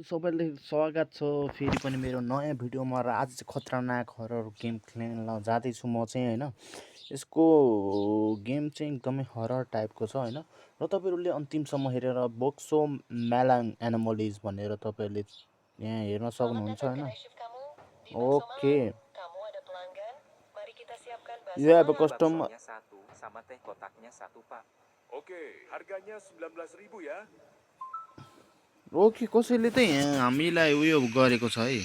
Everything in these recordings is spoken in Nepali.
सबैले स्वागत छ फेरि पनि मेरो नयाँ भिडियोमा र आज चाहिँ खतरनाक हरर गेम खेल्न जाँदैछु म चाहिँ होइन। यसको गेम चाहिँ एकदमै हरर टाइपको छ होइन र तपाईँहरूले अन्तिमसम्म हेरेर बोक्सो म्यालाङ एनोमलिज भनेर तपाईँहरूले यहाँ हेर्न सक्नुहुन्छ होइन। Okay you have a custom. Baksonya satu sama teh kotaknya satu, Pak. Oke, harganya 19.000 ya. Okay कसैले चाहिँ यहाँ हामीलाई उयो गरेको छ है।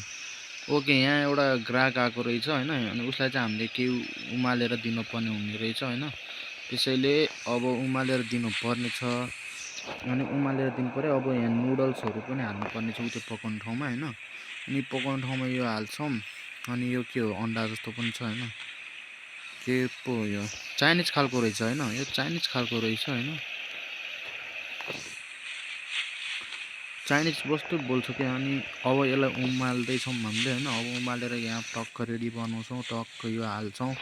ओके यहाँ एउटा ग्राहक आएको रहेछ होइन अनि उसलाई चाहिँ हामीले केही उमालेर दिनुपर्ने हुने रहेछ होइन। त्यसैले अब उमालेर दिनुपर्ने छ अनि उमालेर दिनु पऱ्यो। अब यहाँ नुडल्सहरू पनि हाल्नुपर्ने छ त्यो पकाउने ठाउँमा होइन। अनि पकाउने ठाउँमा यो हाल्छौँ अनि यो के हो अन्डा जस्तो पनि छ होइन। के पो यो चाइनिज खालको रहेछ होइन। यो चाइनिज खालको रहेछ होइन। चाइनिज वस्तु बोल्छ क्या। अनि अब यसलाई उमाल्दैछौँ हामीले होइन। अब उमालेर यहाँ टक्क रेडी बनाउँछौँ। टक्क यो हाल्छौँ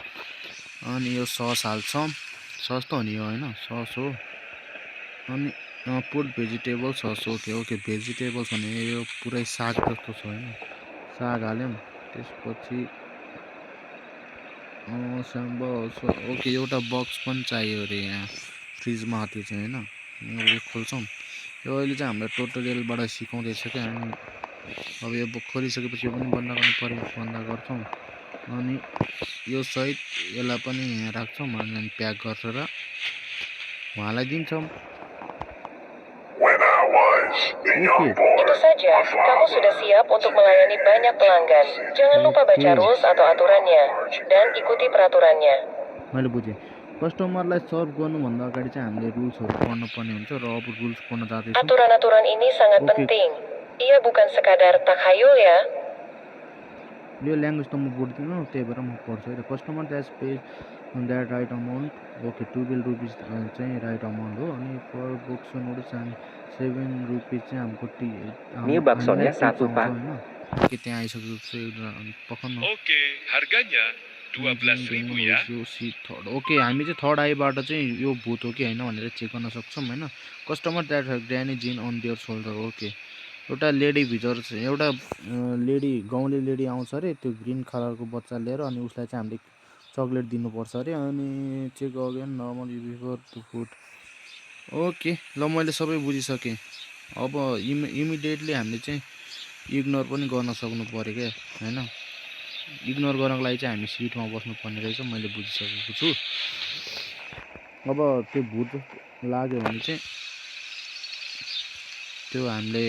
अनि यो सस हाल्छौँ। सस त हो नि यो होइन सस हो। अनि put vegetable sauce okay okay vegetables भने यो पुरै साग जस्तो छ होइन। साग हाल्यौँ त्यसपछि ओके एउटा बक्स पनि चाहियो अरे यहाँ फ्रिजमा त्यो चाहिँ होइन। यो खोल्छौँ। यो अहिले चाहिँ हामीलाई ट्युटोरियलबाट सिकाउँदैछ क्या। अनि अब यो खोलिसकेपछि यो पनि बन्द गर्नु पऱ्यो। बन्द गर्छौँ अनि यो सहित यसलाई पनि यहाँ राख्छौँ अनि प्याक गरेर उहाँलाई दिन्छौँ। Itu saja, kamu sudah siap untuk melayani banyak pelanggan. Jangan lupa baca rules atau aturannya dan ikuti peraturannya. मैले बुझेँ। कस्टमरलाई सर्भ गर्नुभन्दा अगाडि चाहिँ हामीले रुल्सहरू पढ्नुपर्ने हुन्छ र अब रुल्स पढ्न जाँदैछौँ। Aturan-aturan ini sangat penting. Ia bukan sekadar takhayul ya. यो ल्याङ्ग्वेज त म बुझ्दिनँ त्यही भएर म पढ्छु है। Customer that page that right amount okay 12 rupees चाहिँ राइट अमाउन्ट हो। अनि पर बुक्स नुडल्स एन्ड 7 रुपिस चाहिँ हमको Ini baksonya satu, Pak. होइन कि त्यहाँ आइसकेको चाहिँ पकाउनु। Oke, harganya 12.000 ya. ओके हामी चाहिँ थर्ड आईबाट चाहिँ यो भूत हो कि होइन भनेर चेक गर्न सक्छौँ होइन। कस्टमर द्याट ग्रानी जिन अन देयर सोल्डर ओके एउटा लेडी भित्र एउटा लेडी गाउँले लेडी आउँछ अरे त्यो ग्रिन कलरको बच्चा लिएर अनि उसलाई चाहिँ हामीले चक्लेट दिनुपर्छ अरे। अनि check again normal before to food okay ल मैले सबै बुझिसकेँ। अब इमिडिएटली हामीले चाहिँ इग्नोर पनि गर्न सक्नु पऱ्यो क्या होइन। इग्नोर गर्नको लागि चाहिँ हामी सिटमा बस्नुपर्ने रहेछ मैले बुझिसकेको छु। अब त्यो भूत लाग्यो भने चाहिँ त्यो हामीले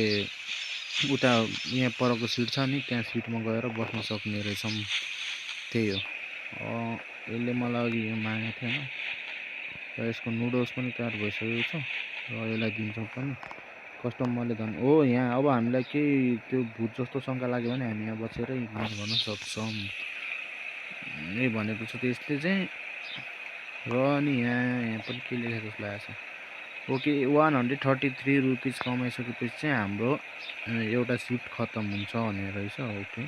उता यहाँ परको सिट छ नि त्यहाँ सिटमा गएर बस्न सक्ने रहेछौँ। त्यही हो। यसले मलाई अघि मागेको थियो होइन र यसको नुडल्स पनि तयार भइसकेको छ र यसलाई दिन्छौँ पनि। कस्टमरले झन् हो यहाँ अब हामीलाई केही त्यो भूत जस्तो शङ्का लाग्यो भने हामी यहाँ बसेर इग्नोर गर्न सक्छौँ यही भनेको छ त्यसले चाहिँ। र अनि यहाँ पनि के लेखेको जस्तो लागेको छ। ओके 133 रुपिस कमाइसकेपछि चाहिँ हाम्रो एउटा सिफ्ट खत्तम हुन्छ भनेर रहेछ। ओके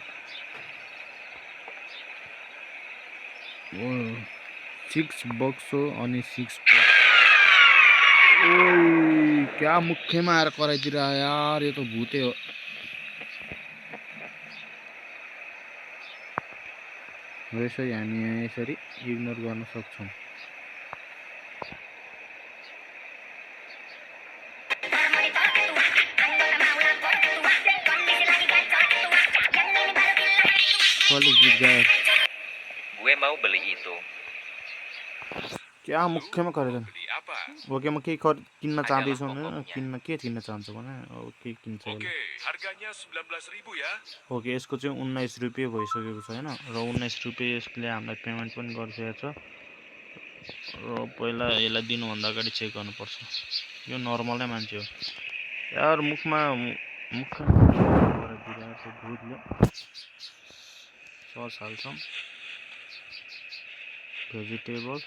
6 बक्स हो अनि 6 क्या मुख्यमा आएर कराइदिएर यार यो त भूतै हो। यसरी हामी यहाँ यसरी इग्नोर गर्न सक्छौँ। कसले गीत गायो? Gue mau beli itu. क्या मुख्यमा गरेछन्? Beli apa? ओके म केही किन्न चाहँदैछु भने के किन्न चाहन्छु भने ओके किन्छ। Oke, harganya 19.000 ya. ओके यसको चाहिँ 19 रुपियाँ भइसकेको छ होइन र 19 रुपियाँ यसले हामीलाई पेमेन्ट पनि गरिसकेको छ। र पहिला यसलाई दिनुभन्दा अगाडि चेक गर्नुपर्छ। यो नर्मलै मान्छे हो यार। मुखमा भूतले सस हाल्छौँ भेजिटेबल्स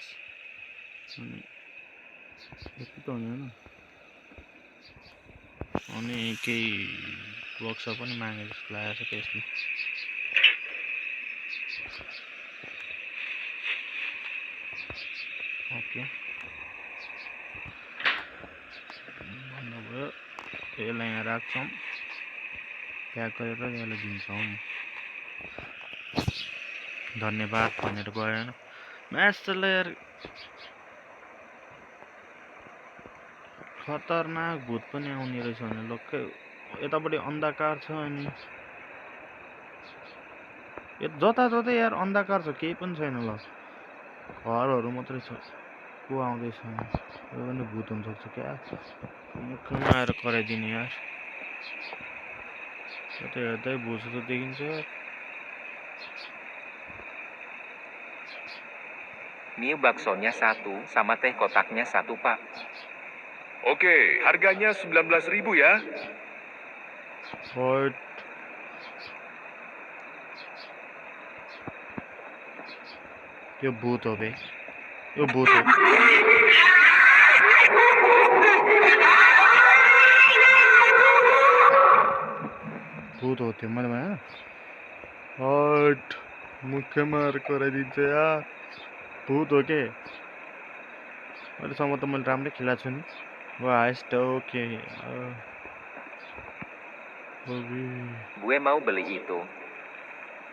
अनि यति त हुने होइन। अनि केही बक्स पनि मागे जस्तो लागेको छ त्यसले। ओके भन्नुभयो यसलाई यहाँ राख्छौँ प्याक गरेर यसलाई दिन्छौँ। धन्यवाद भनेर गएन म्याचले यार। खतरनाक भूत पनि आउने रहेछ भने लक्कै यतापट्टि अन्धकार छ अनि जताततै यार अन्धकार छ, केही पनि छैन। ल घरहरू मात्रै छ, को आउँदैछ यो पनि भूत हुनसक्छ क्या। मुखमा आएर कराइदिने यार, यता हेर्दै भूत जस्तो देखिन्छ। Mie baksonya satu sama teh kotaknya satu, Pak. Oke, harganya 19.000 ya. Hot. यो भूत हो बे, यो भूत हो। भूत होते मैले भने हट मुखमा कराइदिन्छ यार। भूत हो के अहिलेसम्म त मैले राम्रै खेलाएको छु नि। हाइस्ट okay. Gue mau beli itu.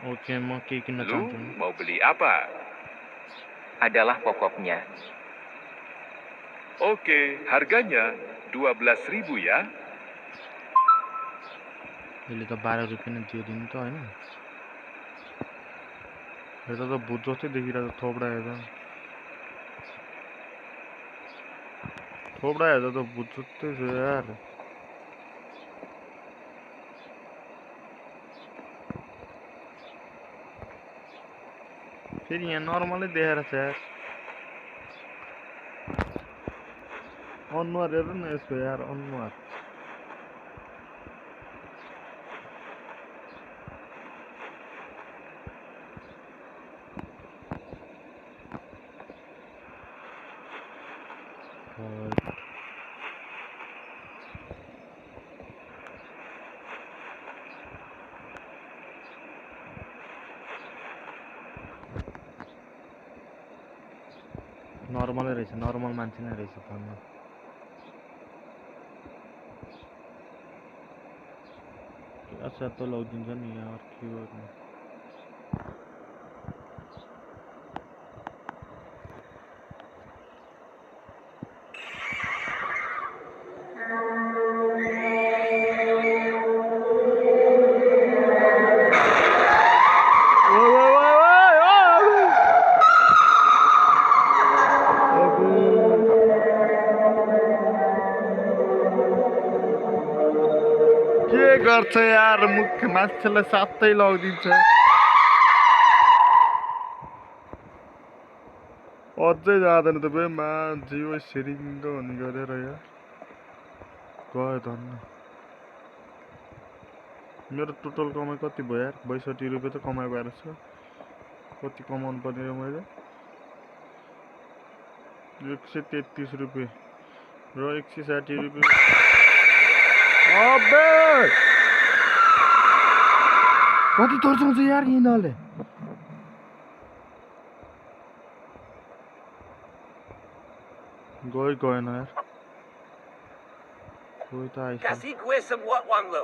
Okay म के किन्न Lu चाहन्छु? mau beli apa? Adalah pokoknya. Oke, harganya 12.000 ya. यसले त 12 रुपियाँ नै दियो दिनु त हैन। यता त भूत जस्तै देखिरहेको थोपडा हेर्दा। थोपडा हेर्दा त भूत जस्तै छ यार। फेरि यहाँ नर्मलै देखाएर छ यार। अनुहार हेर्नु न यसको यार, अनुहार नर्मलै रहेछ, नर्मल मान्छे नै रहेछ भन्नु। अच्छा त लगिदिन्छ नि यार, के गर्नु। के गर्छ यार, मुख मान्छेलाई साथै लगिदिन्छ। अझै जाँदैन त बे मान्छे यो सिरिङ्ग हुने गरेर यार गयो धन्न। मेरो टोटल कमाइ कति भयो यार? 62 रुपियाँ त कमाइ भएर छ। कति कमाउनु पर्ने हो मैले? 133 रुपियाँ र 160 रुपियाँ। अबे कति तर्साउँछ यार यिनीहरूले। गएन यार, कोही त आइछ। Kasih gue semua uang lo.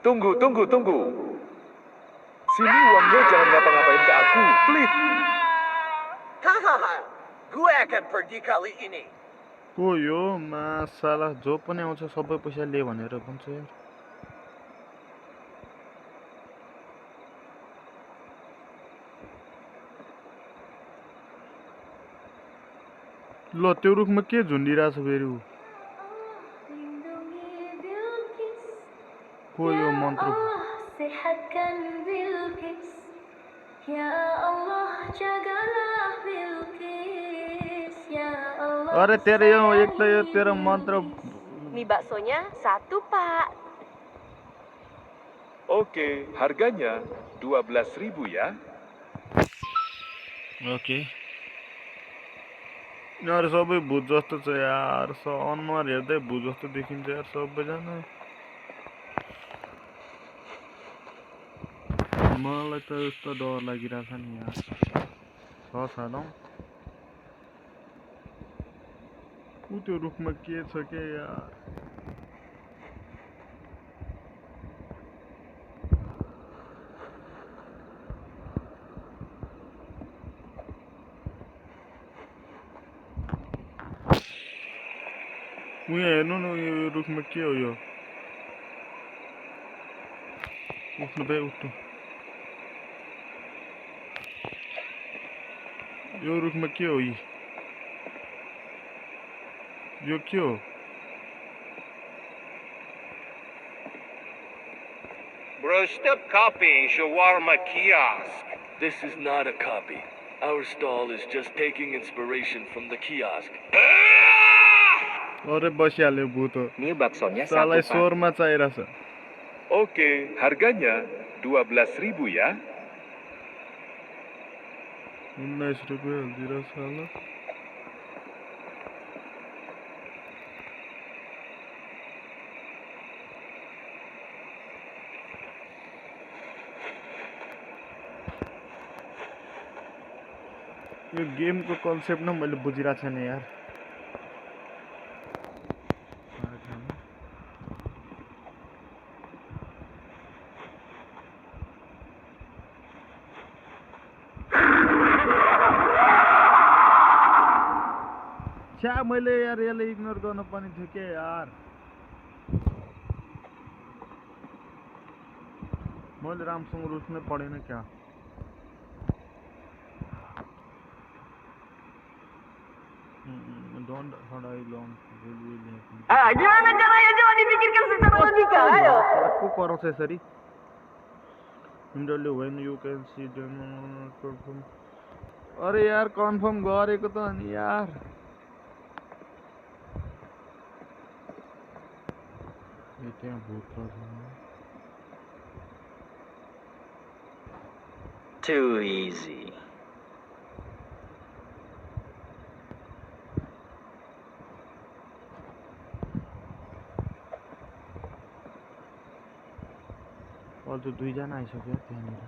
Tunggu. Sini uangnya, jangan ngapa-ngapain ke aku, please. Hahaha, gue akan pergi kali ini. को यो मासाला जो पनि आउँछ सबै पैसा ले भनेर भन्छ यार। ल त्यो रुखमा के झुन्डिरहेछ फेरि ऊ? को यो मन्त्र? अरे तेरो यो एक त यो तेरो मन्त्र। Mie baksonya satu, Pak. Oke, harganya 12.000 ya. Okay यार सबै भूत जस्तो छ यार। अनुहार हेर्दै भूत जस्तो देखिन्छ यार सबैजना। मलाई त यस्तो डर लागिरहेछ नि यार। सालौ ऊ त्यो रुखमा के छ के यार? उयो हेर्नु न यो रुखमा के हो यो उठ्नु बे उठ्नु यो रुखमा के हो यो के हो Bro, stop copying shawarma kiosk. This is not a copy. Our stall is just taking inspiration from the kiosk. अरे बसिहाल्यो भूत हो Ini baksonya सालाई 1 Pak. स्वरमा चाहिरहेछ Oke, harganya 12.000 ya. 19 रुपियाँ हालिदिएर साला यो गेमको कन्सेप्ट न मैले बुझिरहेको छैन यार छ्या मैले यार यसले इग्नोर गर्न पनि थियो के यार मैले राम्रोसँग रुल्स नै पढेन क्या Don't hurt I long Gimana caranya coba dipikirkan secara logika, ayo. Aku korang sesari Similarly when you can see them perform अरे यार कन्फर्म गरेको त अनि यार यो त्यहाँ भूत रहेछ Too easy. अझ दुईजना आइसक्यो त्यहाँनिर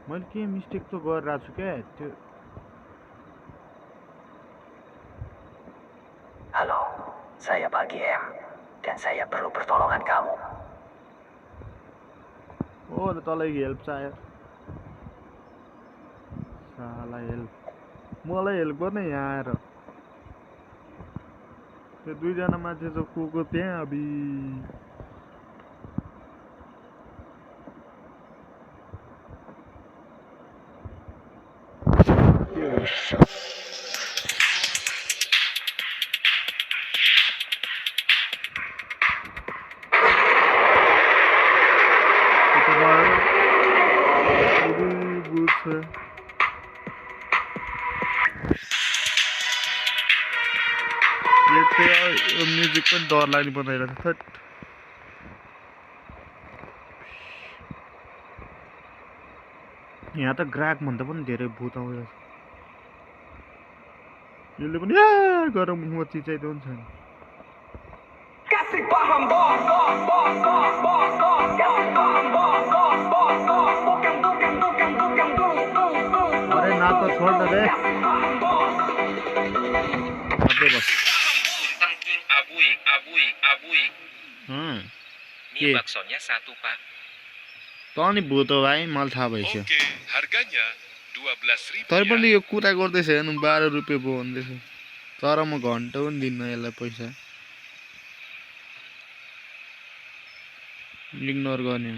मैले के मिस्टेक त गरिरहेको छु क्या त्यो Halo, saya bahagia dan saya perlu pertolongan kamu. ओ तँलाई हेल्प चाहियो साला हेल्प मलाई हेल्प गर्ने यहाँ आएर त्यो दुईजना मान्छे जो को त्यहाँ अबि म्युजिक पनि डर लाग्ने बनाइरहेको छ थट यहाँ त ग्राहक भन्दा पनि धेरै भूत आउँछ यसले पनि गरम मुखमा चिचाइदियो नि छैन Kasih paham bos, bukan अरे ना तो छोड़ दे रे अबे बस Tengking abuik. Ini के baksonya 1 Pak. त नि भूत हो भाइ मलाई थाहा भइसक्यो Oke, harganya 12.000 तर ya. पनि यो कुरा गर्दैछ हेर्नु 12 रुपियाँ पो भन्दैछ तर म घन्टा पनि दिन्न यसलाई पैसा इग्नोर गर्ने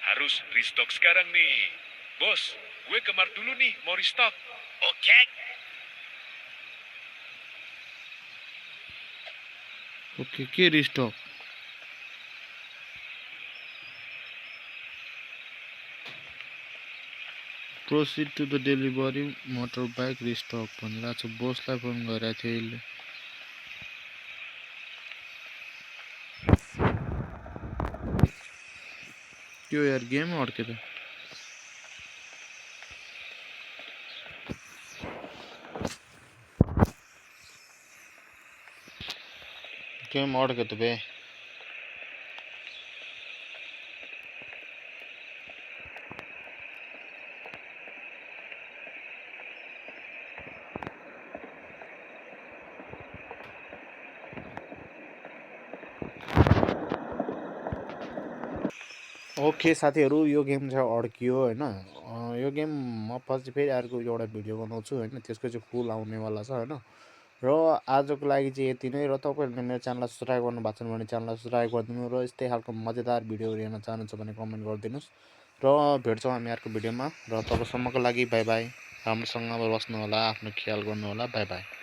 Harus restock sekarang nih. Bos, gue kemar dulu nih, mau restock. Oke. Okay के restock proceed to the delivery motorbike restock भनेर छ बोसलाई फोन गरेको थियो यसले त्यो यार गेम अड्के त गेम अड्के त बे ओके साथीहरू यो गेम चाहिँ अड्कियो होइन यो गेम म पछि फेरि अर्को एउटा भिडियो बनाउँछु होइन त्यसको चाहिँ फुल आउनेवाला छ होइन र आजको लागि चाहिँ यति नै र तपाईँहरूले मेरो च्यानललाई सब्सक्राइब गर्नु भएको छैन भने च्यानललाई सब्सक्राइब गरिदिनु र यस्तै खालको मजेदार भिडियोहरू हेर्न चाहनुहुन्छ भने कमेन्ट गरिदिनुहोस् र भेट्छौँ हामी अर्को भिडियोमा र तबसम्मको लागि बाई बाई राम्रोसँग बस्नु होला आफ्नो ख्याल गर्नु होला बाई बाई